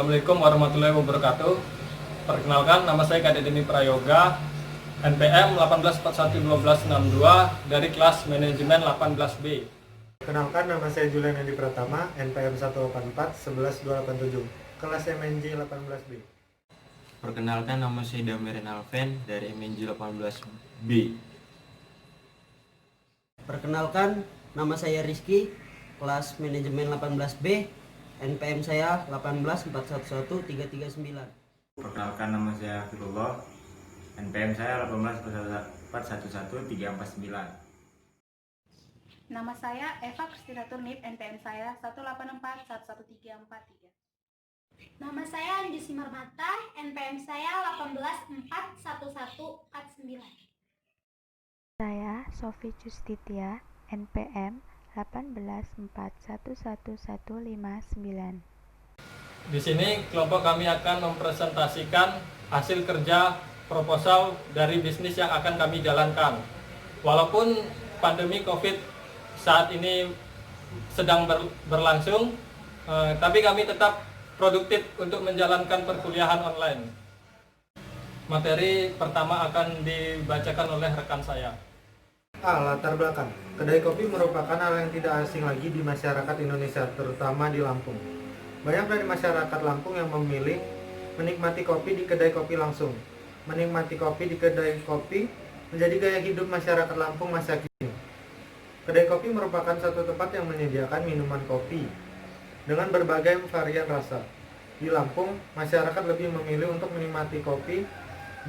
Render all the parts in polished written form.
Assalamualaikum warahmatullahi wabarakatuh. Perkenalkan, nama saya Kadek Deni Prayoga, NPM 18411262 dari kelas manajemen 18B. Perkenalkan, nama saya Julian Edi Pratama, NPM 184-11287, kelas MNJ 18B. Perkenalkan, nama saya Damirin Alven dari MNJ 18B. Perkenalkan, nama saya Rizky, kelas manajemen 18B, NPM saya 184111339. Perkenalkan, nama saya Firullah, NPM saya 184111349. Nama saya Eva Kristina Turnip, NPM saya 184-11343. Nama saya Andi Simarmata, NPM saya 1841149. Saya Sofi Justitia, NPM 18411159. Di sini kelompok kami akan mempresentasikan hasil kerja proposal dari bisnis yang akan kami jalankan. Walaupun pandemi COVID saat ini sedang berlangsung, tapi kami tetap produktif untuk menjalankan perkuliahan online. Materi pertama akan dibacakan oleh rekan saya. Latar belakang. Kedai kopi merupakan hal yang tidak asing lagi di masyarakat Indonesia, terutama di Lampung. Banyak dari masyarakat Lampung yang memilih menikmati kopi di kedai kopi langsung. Menikmati kopi di kedai kopi menjadi gaya hidup masyarakat Lampung masa kini. Kedai kopi merupakan satu tempat yang menyediakan minuman kopi dengan berbagai varian rasa. Di Lampung, masyarakat lebih memilih untuk menikmati kopi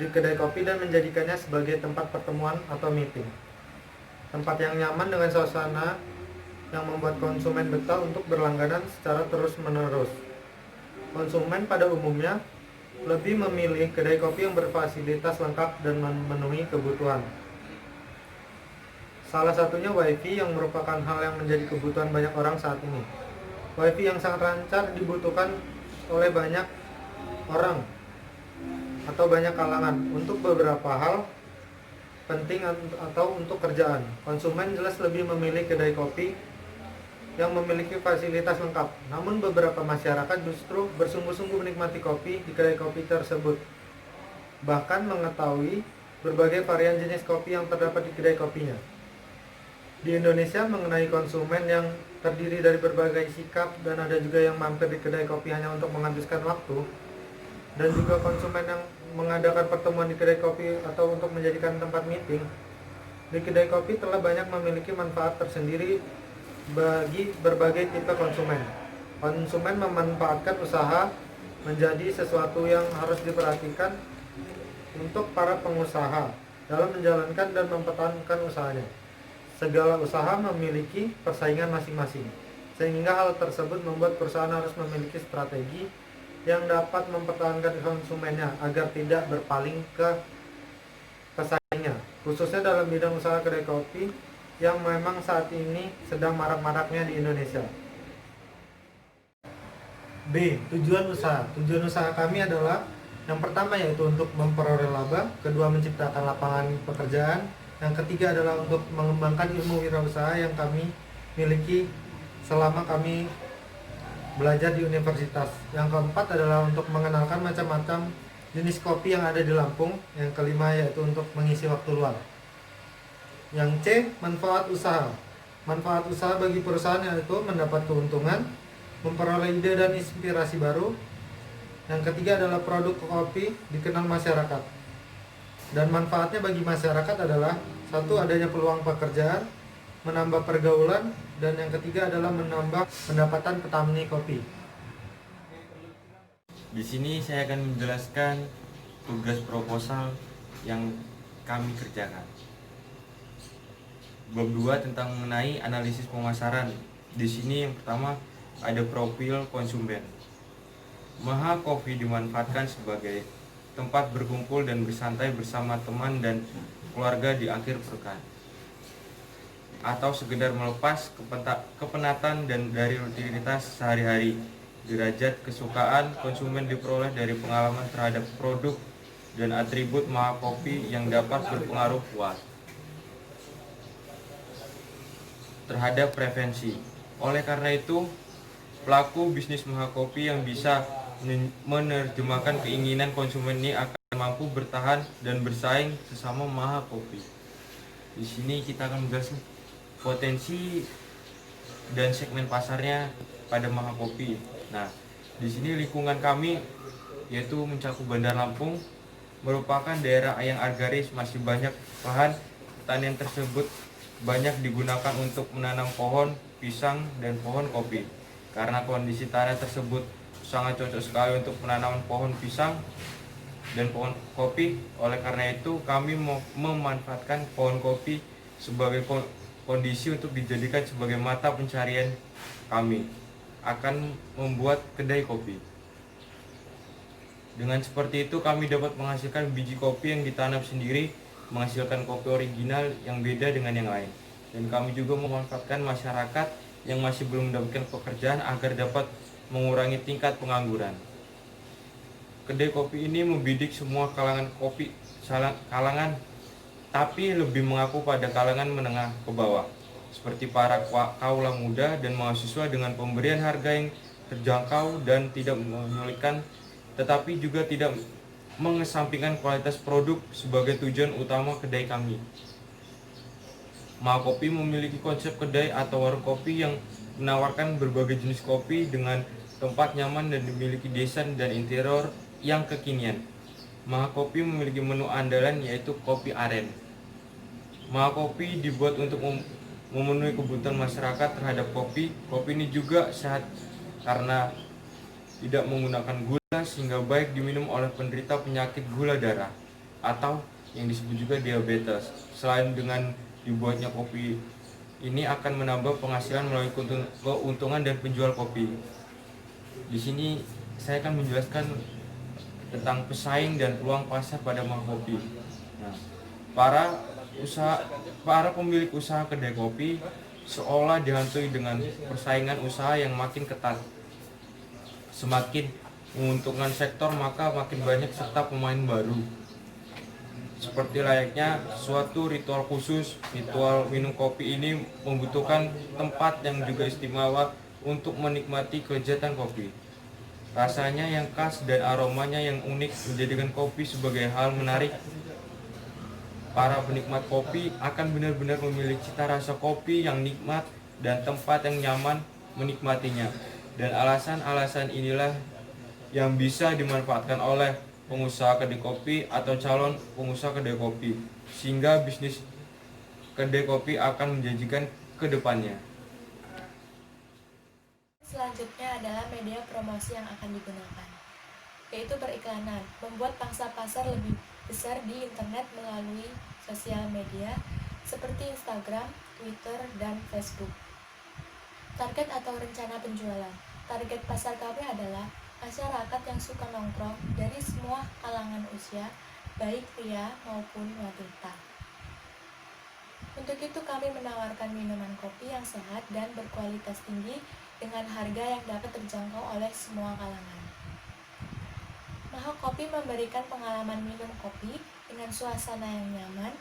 di kedai kopi dan menjadikannya sebagai tempat pertemuan atau meeting. Tempat yang nyaman dengan suasana yang membuat konsumen betah untuk berlangganan secara terus-menerus. Konsumen pada umumnya lebih memilih kedai kopi yang berfasilitas lengkap dan memenuhi kebutuhan. Salah satunya WiFi yang merupakan hal yang menjadi kebutuhan banyak orang saat ini. WiFi yang sangat lancar dibutuhkan oleh banyak orang atau banyak kalangan untuk beberapa hal penting atau untuk kerjaan. Konsumen jelas lebih memilih kedai kopi yang memiliki fasilitas lengkap. Namun beberapa masyarakat justru bersungguh-sungguh menikmati kopi di kedai kopi tersebut. Bahkan mengetahui berbagai varian jenis kopi yang terdapat di kedai kopinya. Di Indonesia mengenai konsumen yang terdiri dari berbagai sikap, dan ada juga yang mampir di kedai kopi hanya untuk menghabiskan waktu, dan juga konsumen yang mengadakan pertemuan di kedai kopi atau untuk menjadikan tempat meeting. Di kedai kopi telah banyak memiliki manfaat tersendiri bagi berbagai tipe konsumen. Konsumen memanfaatkan usaha menjadi sesuatu yang harus diperhatikan untuk para pengusaha dalam menjalankan dan mempertahankan usahanya. Segala usaha memiliki persaingan masing-masing, sehingga hal tersebut membuat perusahaan harus memiliki strategi yang dapat mempertahankan konsumennya agar tidak berpaling ke pesaingnya, khususnya dalam bidang usaha kedai kopi yang memang saat ini sedang marak-maraknya di Indonesia. B. Tujuan usaha. Tujuan usaha kami adalah yang pertama yaitu untuk memperoleh laba, kedua menciptakan lapangan pekerjaan, yang ketiga adalah untuk mengembangkan ilmu wirausaha yang kami miliki selama kami belajar di universitas. Yang keempat adalah untuk mengenalkan macam-macam jenis kopi yang ada di Lampung. Yang kelima yaitu untuk mengisi waktu luang. Yang C, manfaat usaha. Manfaat usaha bagi perusahaan yaitu mendapat keuntungan, memperoleh ide dan inspirasi baru. Yang ketiga adalah produk kopi dikenal masyarakat. Dan manfaatnya bagi masyarakat adalah satu, adanya peluang pekerjaan, menambah pergaulan, dan yang ketiga adalah menambah pendapatan petani kopi. Di sini saya akan menjelaskan tugas proposal yang kami kerjakan. Bab 2 tentang mengenai analisis pemasaran. Di sini yang pertama ada profil konsumen. Maha Kopi dimanfaatkan sebagai tempat berkumpul dan bersantai bersama teman dan keluarga di akhir pekan, atau sekedar melepas kepenatan dan dari rutinitas sehari-hari. Derajat kesukaan konsumen diperoleh dari pengalaman terhadap produk dan atribut Maha Kopi yang dapat berpengaruh kuat terhadap preferensi. Oleh karena itu, pelaku bisnis Maha Kopi yang bisa menerjemahkan keinginan konsumen ini akan mampu bertahan dan bersaing sesama Maha Kopi. Di sini kita akan membahas potensi dan segmen pasarnya pada Maha Kopi. Nah, di sini lingkungan kami yaitu mencakup Bandar Lampung merupakan daerah yang agraris, masih banyak lahan pertanian tersebut banyak digunakan untuk menanam pohon pisang dan pohon kopi. Karena kondisi tanah tersebut sangat cocok sekali untuk penanaman pohon pisang dan pohon kopi, oleh karena itu kami memanfaatkan pohon kopi sebagai kondisi untuk dijadikan sebagai mata pencarian kami akan membuat kedai kopi. Dengan seperti itu kami dapat menghasilkan biji kopi yang ditanam sendiri, menghasilkan kopi original yang beda dengan yang lain. Dan kami juga memanfaatkan masyarakat yang masih belum mendapatkan pekerjaan agar dapat mengurangi tingkat pengangguran. Kedai kopi ini membidik semua kalangan tapi lebih mengaku pada kalangan menengah ke bawah, seperti para kaula muda dan mahasiswa dengan pemberian harga yang terjangkau dan tidak menyulitkan, tetapi juga tidak mengesampingkan kualitas produk sebagai tujuan utama kedai kami. Maha Kopi memiliki konsep kedai atau warung kopi yang menawarkan berbagai jenis kopi dengan tempat nyaman dan memiliki desain dan interior yang kekinian. Maha Kopi memiliki menu andalan yaitu kopi aren. Maha Kopi dibuat untuk memenuhi kebutuhan masyarakat terhadap kopi. Kopi ini juga sehat karena tidak menggunakan gula sehingga baik diminum oleh penderita penyakit gula darah atau yang disebut juga diabetes. Selain dengan dibuatnya kopi ini akan menambah penghasilan melalui keuntungan dan penjual kopi. Di sini saya akan menjelaskan tentang pesaing dan peluang pasar pada Maha Kopi. Nah, para pemilik usaha kedai kopi seolah dihantui dengan persaingan usaha yang makin ketat. Semakin menguntungkan sektor, maka makin banyak serta pemain baru. Seperti layaknya suatu ritual khusus, ritual minum kopi ini membutuhkan tempat yang juga istimewa untuk menikmati kelezatan kopi. Rasanya yang khas dan aromanya yang unik menjadikan kopi sebagai hal menarik. Para penikmat kopi akan benar-benar memiliki cita rasa kopi yang nikmat dan tempat yang nyaman menikmatinya. Dan alasan-alasan inilah yang bisa dimanfaatkan oleh pengusaha kedai kopi atau calon pengusaha kedai kopi, sehingga bisnis kedai kopi akan menjanjikan ke depannya. Selanjutnya adalah media promosi yang akan digunakan, yaitu periklanan, membuat pangsa pasar lebih besar di internet melalui sosial media seperti Instagram, Twitter, dan Facebook. Target atau rencana penjualan. Target pasar kami adalah masyarakat yang suka nongkrong dari semua kalangan usia, baik pria maupun wanita. Untuk itu kami menawarkan minuman kopi yang sehat dan berkualitas tinggi dengan harga yang dapat terjangkau oleh semua kalangan. Maha Kopi memberikan pengalaman minum kopi dengan suasana yang nyaman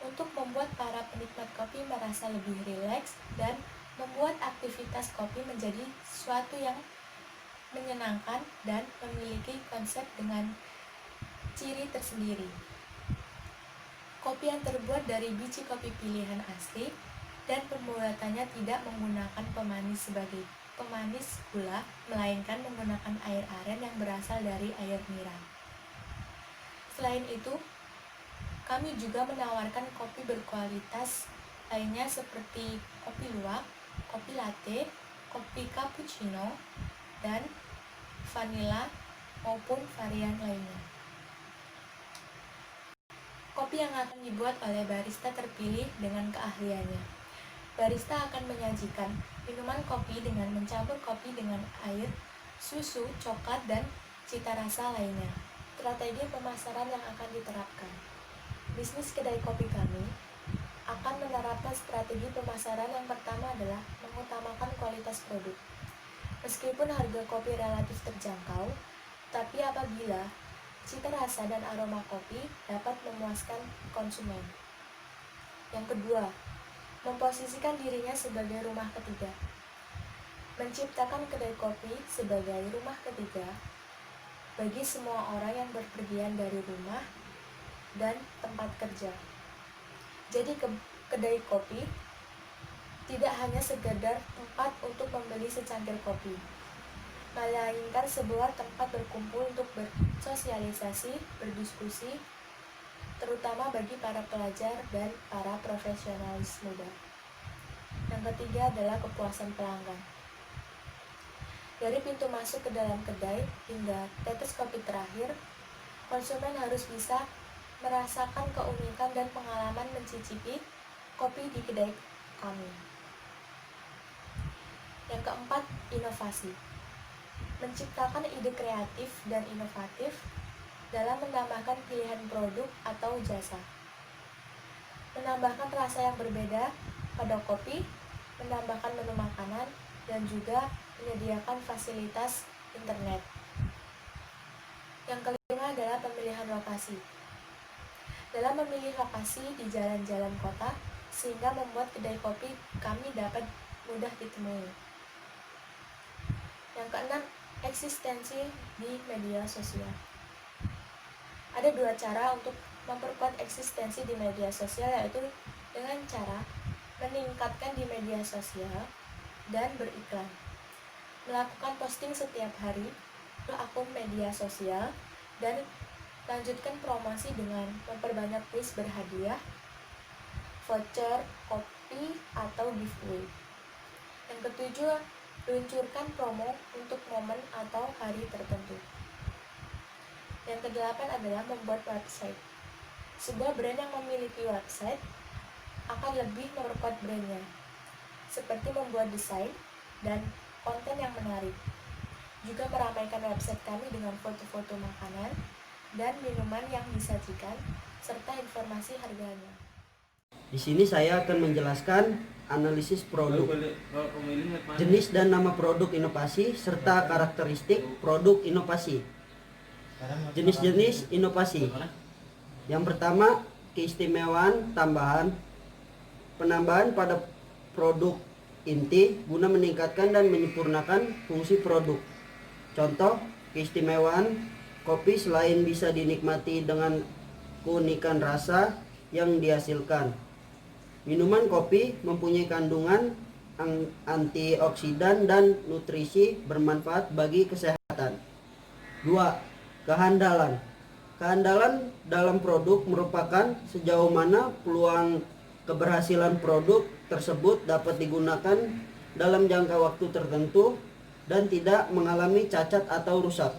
untuk membuat para penikmat kopi merasa lebih rileks dan membuat aktivitas kopi menjadi sesuatu yang menyenangkan dan memiliki konsep dengan ciri tersendiri. Kopi yang terbuat dari biji kopi pilihan asli dan pembuatannya tidak menggunakan pemanis sebagai pemanis gula, melainkan menggunakan air aren yang berasal dari air nira. Selain itu, kami juga menawarkan kopi berkualitas lainnya seperti kopi luwak, kopi latte, kopi cappuccino, dan vanilla maupun varian lainnya. Kopi yang akan dibuat oleh barista terpilih dengan keahliannya. Barista akan menyajikan minuman kopi dengan mencampur kopi dengan air, susu, coklat, dan cita rasa lainnya. Strategi pemasaran yang akan diterapkan. Bisnis kedai kopi kami akan menerapkan strategi pemasaran yang pertama adalah mengutamakan kualitas produk. Meskipun harga kopi relatif terjangkau, tapi apabila cita rasa dan aroma kopi dapat memuaskan konsumen. Yang kedua, memposisikan dirinya sebagai rumah ketiga. Menciptakan kedai kopi sebagai rumah ketiga bagi semua orang yang berpergian dari rumah dan tempat kerja. Jadi kedai kopi tidak hanya sekedar tempat untuk membeli secangkir kopi, melainkan sebuah tempat berkumpul untuk bersosialisasi, berdiskusi, terutama bagi para pelajar dan para profesionalis muda. Yang ketiga adalah kepuasan pelanggan. Dari pintu masuk ke dalam kedai hingga tetes kopi terakhir, konsumen harus bisa merasakan keunikan dan pengalaman mencicipi kopi di kedai kami. Yang keempat, inovasi. Menciptakan ide kreatif dan inovatif dalam menambahkan pilihan produk atau jasa. Menambahkan rasa yang berbeda pada kopi, menambahkan menu makanan, dan juga menyediakan fasilitas internet. Yang kelima adalah pemilihan lokasi. Dalam memilih lokasi di jalan-jalan kota, sehingga membuat kedai kopi kami dapat mudah ditemui. Yang keenam, eksistensi di media sosial. Ada dua cara untuk memperkuat eksistensi di media sosial, yaitu dengan cara meningkatkan di media sosial dan beriklan. Melakukan posting setiap hari ke akun media sosial dan lanjutkan promosi dengan memperbanyak kuis berhadiah, voucher, kopi, atau giveaway. Yang ketujuh, luncurkan promo untuk momen atau hari tertentu. Yang kedelapan adalah membuat website. Sebuah brand yang memiliki website akan lebih memperkuat brandnya, seperti membuat desain dan konten yang menarik. Juga meramaikan website kami dengan foto-foto makanan dan minuman yang disajikan, serta informasi harganya. Di sini saya akan menjelaskan analisis produk, jenis dan nama produk inovasi, serta karakteristik produk inovasi. Jenis-jenis inovasi. Yang pertama, keistimewaan tambahan. Penambahan pada produk inti guna meningkatkan dan menyempurnakan fungsi produk. Contoh, keistimewaan kopi selain bisa dinikmati dengan keunikan rasa yang dihasilkan. Minuman kopi mempunyai kandungan antioksidan dan nutrisi bermanfaat bagi kesehatan. 2. Kehandalan. Kehandalan dalam produk merupakan sejauh mana peluang keberhasilan produk tersebut dapat digunakan dalam jangka waktu tertentu dan tidak mengalami cacat atau rusak.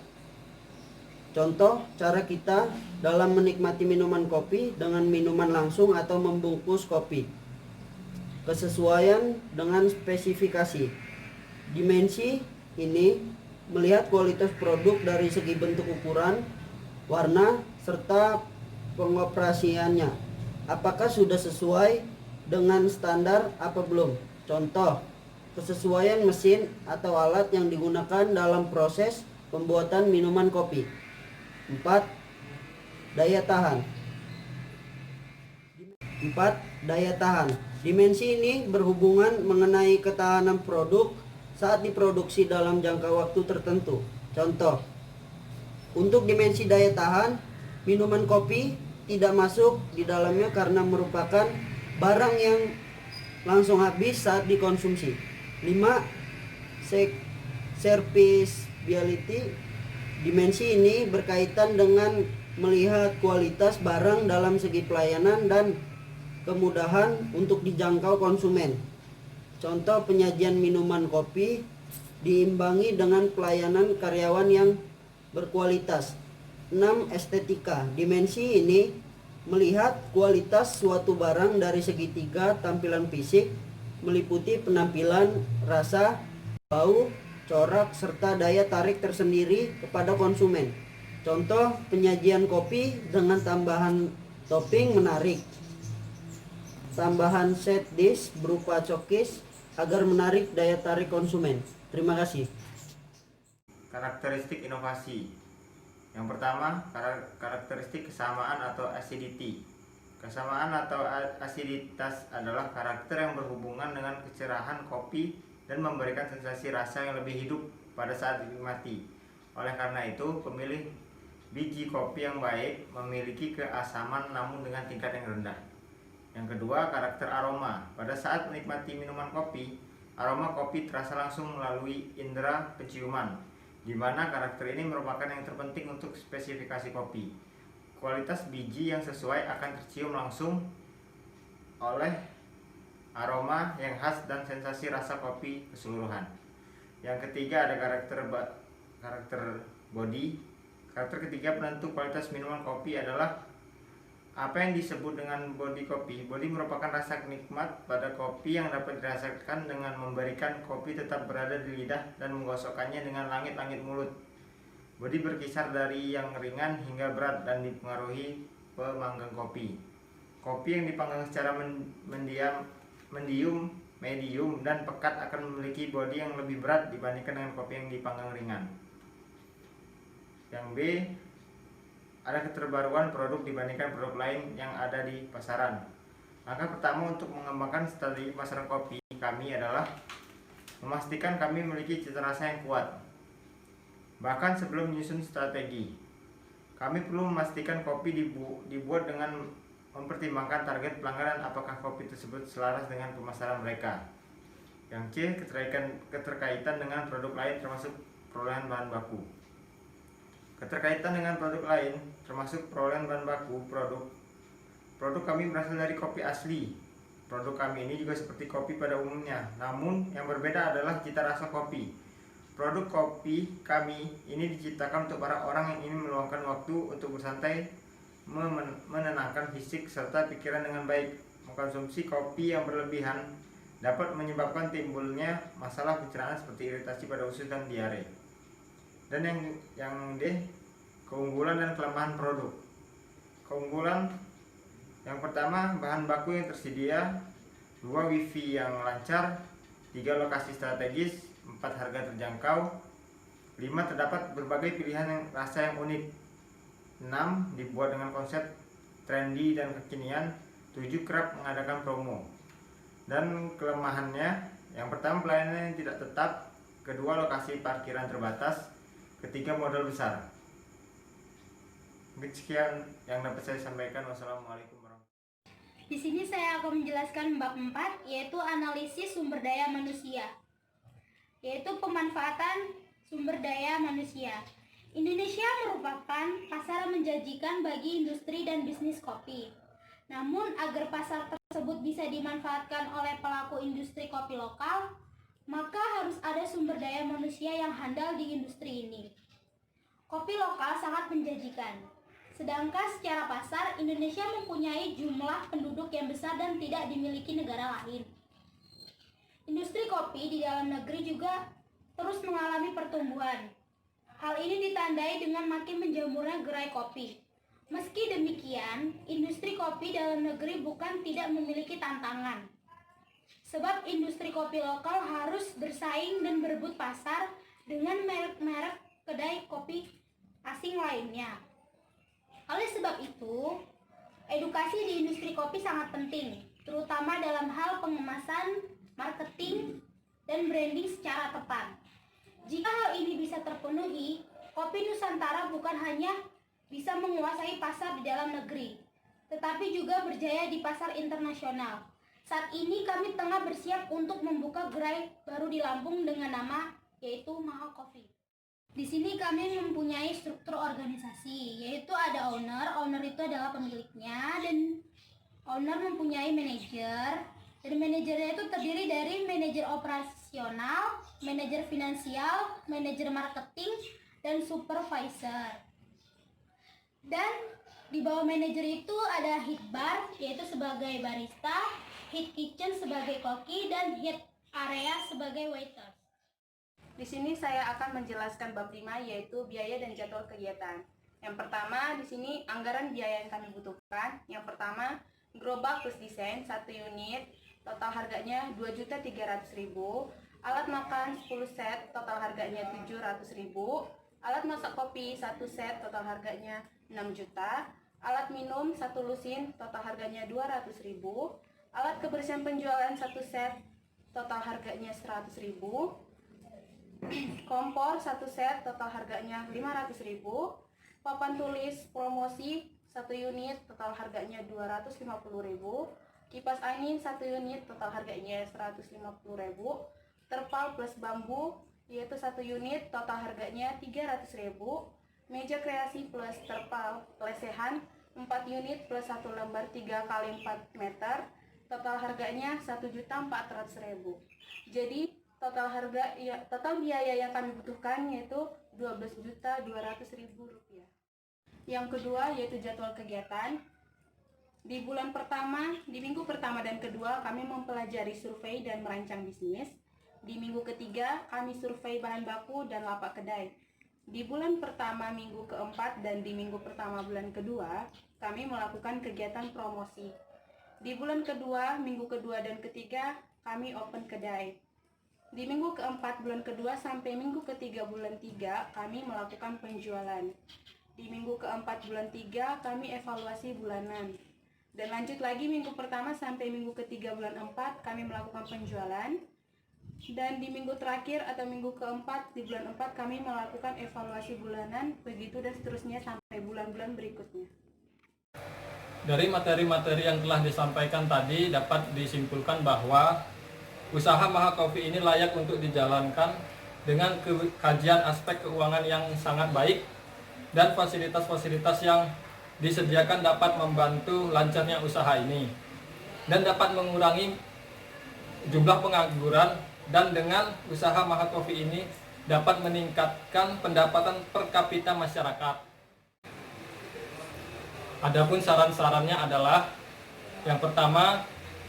Contoh, cara kita dalam menikmati minuman kopi dengan minuman langsung atau membungkus kopi. Kesesuaian dengan spesifikasi. Dimensi ini melihat kualitas produk dari segi bentuk, ukuran, warna, serta pengoperasiannya. Apakah sudah sesuai dengan standar apa belum? Contoh, kesesuaian mesin atau alat yang digunakan dalam proses pembuatan minuman kopi. 4. Daya tahan. 4. Daya tahan. Dimensi ini berhubungan mengenai ketahanan produk saat diproduksi dalam jangka waktu tertentu. Contoh, untuk dimensi daya tahan, minuman kopi tidak masuk di dalamnya karena merupakan barang yang langsung habis saat dikonsumsi. 5. Serviceability. Dimensi ini berkaitan dengan melihat kualitas barang dalam segi pelayanan dan kemudahan untuk dijangkau konsumen. Contoh, penyajian minuman kopi diimbangi dengan pelayanan karyawan yang berkualitas. 6. Estetika. Dimensi ini melihat kualitas suatu barang dari segitiga tampilan fisik, meliputi penampilan, rasa, bau, corak, serta daya tarik tersendiri kepada konsumen. Contoh, penyajian kopi dengan tambahan topping menarik. Tambahan set dish berupa cookies agar menarik daya tarik konsumen. Terima kasih. Karakteristik inovasi. Yang pertama, karakteristik kesamaan atau acidity. Kesamaan atau asiditas adalah karakter yang berhubungan dengan kecerahan kopi dan memberikan sensasi rasa yang lebih hidup pada saat dinikmati. Oleh karena itu, pemilih biji kopi yang baik memiliki keasaman namun dengan tingkat yang rendah. Yang kedua, karakter aroma. Pada saat menikmati minuman kopi, aroma kopi terasa langsung melalui indera penciuman, di mana karakter ini merupakan yang terpenting untuk spesifikasi kopi. Kualitas biji yang sesuai akan tercium langsung oleh aroma yang khas dan sensasi rasa kopi keseluruhan. Yang ketiga ada karakter body. Karakter ketiga penentu kualitas minuman kopi adalah apa yang disebut dengan body kopi. Body merupakan rasa nikmat pada kopi yang dapat dirasakan dengan memberikan kopi tetap berada di lidah dan menggosokkannya dengan langit-langit mulut. Body berkisar dari yang ringan hingga berat dan dipengaruhi pemanggang kopi. Kopi yang dipanggang secara medium dan pekat akan memiliki body yang lebih berat dibandingkan dengan kopi yang dipanggang ringan. Yang B, ada keterbaruan produk dibandingkan produk lain yang ada di pasaran. Langkah pertama untuk mengembangkan strategi pasaran kopi kami adalah memastikan kami memiliki cita rasa yang kuat. Bahkan sebelum menyusun strategi, kami perlu memastikan kopi dibuat dengan mempertimbangkan target pelanggan dan apakah kopi tersebut selaras dengan pemasaran mereka. Yang C, keterkaitan dengan produk lain termasuk perolehan bahan baku. Keterkaitan dengan produk lain termasuk perolehan bahan baku produk kami berasal dari kopi asli. Produk kami ini juga seperti kopi pada umumnya, namun yang berbeda adalah cita rasa kopi. Produk kopi kami ini diciptakan untuk para orang yang ingin meluangkan waktu untuk bersantai, menenangkan fisik serta pikiran dengan baik. Mengkonsumsi kopi yang berlebihan dapat menyebabkan timbulnya masalah pencernaan seperti iritasi pada usus dan diare. Dan yang D, keunggulan dan kelemahan produk. Keunggulan yang pertama, bahan baku yang tersedia, 2 wifi yang lancar, 3 lokasi strategis, 4 harga terjangkau, 5 terdapat berbagai pilihan rasa yang unik, 6 dibuat dengan konsep trendy dan kekinian, 7 kerap mengadakan promo. Dan kelemahannya, yang pertama pelayanan yang tidak tetap, kedua lokasi parkiran terbatas, ketiga modal besar. Mungkin sekian yang dapat saya sampaikan. Wassalamualaikum warahmatullahi wabarakatuh. Di sini saya akan menjelaskan bab 4, yaitu analisis sumber daya manusia, yaitu pemanfaatan sumber daya manusia. Indonesia merupakan pasar menjanjikan bagi industri dan bisnis kopi. Namun agar pasar tersebut bisa dimanfaatkan oleh pelaku industri kopi lokal, maka harus ada sumber daya manusia yang handal di industri ini. Kopi lokal sangat menjanjikan. Sedangkan secara pasar, Indonesia mempunyai jumlah penduduk yang besar dan tidak dimiliki negara lain. Industri kopi di dalam negeri juga terus mengalami pertumbuhan. Hal ini ditandai dengan makin menjamurnya gerai kopi. Meski demikian, industri kopi dalam negeri bukan tidak memiliki tantangan. Sebab industri kopi lokal harus bersaing dan berebut pasar dengan merek-merek kedai kopi asing lainnya. Oleh sebab itu, edukasi di industri kopi sangat penting, terutama dalam hal pengemasan, marketing, dan branding secara tepat. Jika hal ini bisa terpenuhi, kopi Nusantara bukan hanya bisa menguasai pasar di dalam negeri, tetapi juga berjaya di pasar internasional. Saat ini kami tengah bersiap untuk membuka gerai baru di Lampung dengan nama yaitu Mahal Coffee. Di sini kami mempunyai struktur organisasi, yaitu ada owner itu adalah pemiliknya, dan owner mempunyai manajer, dan manajernya itu terdiri dari manajer operasional, manajer finansial, manajer marketing, dan supervisor. Dan di bawah manajer itu ada head bar, yaitu sebagai barista, head kitchen sebagai koki, dan head area sebagai waiter. Di sini saya akan menjelaskan bab 5, yaitu biaya dan jadwal kegiatan. Yang pertama, di sini anggaran biaya yang kami butuhkan. Yang pertama, gerobak plus desain 1 unit, total harganya 2.300.000. Alat makan 10 set, total harganya 700.000. Alat masak kopi 1 set, total harganya 6 juta. Alat minum 1 lusin, total harganya 200.000. Alat kebersihan penjualan 1 set, total harganya 100.000. kompor 1 set total harganya 500.000, papan tulis promosi 1 unit total harganya 250.000, kipas angin 1 unit total harganya 150.000, terpal plus bambu yaitu 1 unit total harganya 300.000, meja kreasi plus terpal lesehan 4 unit plus 1 lembar 3 x 4 meter total harganya 1.400.000. Jadi total biaya yang kami butuhkan yaitu 12.200.000 rupiah. Yang kedua yaitu jadwal kegiatan. Di minggu pertama dan kedua kami mempelajari survei dan merancang bisnis. Di minggu ketiga kami survei bahan baku dan lapak kedai. Di bulan pertama minggu keempat dan di minggu pertama bulan kedua kami melakukan kegiatan promosi. Di bulan kedua, minggu kedua dan ketiga kami open kedai. Di minggu keempat bulan kedua sampai minggu ketiga bulan 3 kami melakukan penjualan. Di minggu keempat bulan 3 kami evaluasi bulanan. Dan lanjut lagi minggu pertama sampai minggu ketiga bulan 4 kami melakukan penjualan. Dan di minggu terakhir atau minggu keempat di bulan 4 kami melakukan evaluasi bulanan, begitu dan seterusnya sampai bulan-bulan berikutnya. Dari materi-materi yang telah disampaikan tadi dapat disimpulkan bahwa usaha Maha Coffee ini layak untuk dijalankan dengan kajian aspek keuangan yang sangat baik dan fasilitas-fasilitas yang disediakan dapat membantu lancarnya usaha ini dan dapat mengurangi jumlah pengangguran, dan dengan usaha Maha Coffee ini dapat meningkatkan pendapatan per kapita masyarakat. Adapun saran-sarannya adalah yang pertama,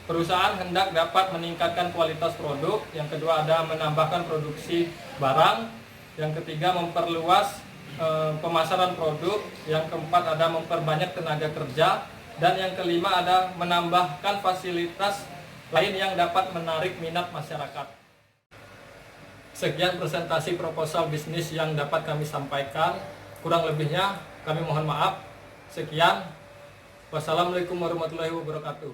perusahaan hendak dapat meningkatkan kualitas produk, yang kedua ada menambahkan produksi barang, yang ketiga memperluas pemasaran produk, yang keempat ada memperbanyak tenaga kerja, dan yang kelima ada menambahkan fasilitas lain yang dapat menarik minat masyarakat. Sekian presentasi proposal bisnis yang dapat kami sampaikan. Kurang lebihnya kami mohon maaf. Sekian. Wassalamualaikum warahmatullahi wabarakatuh.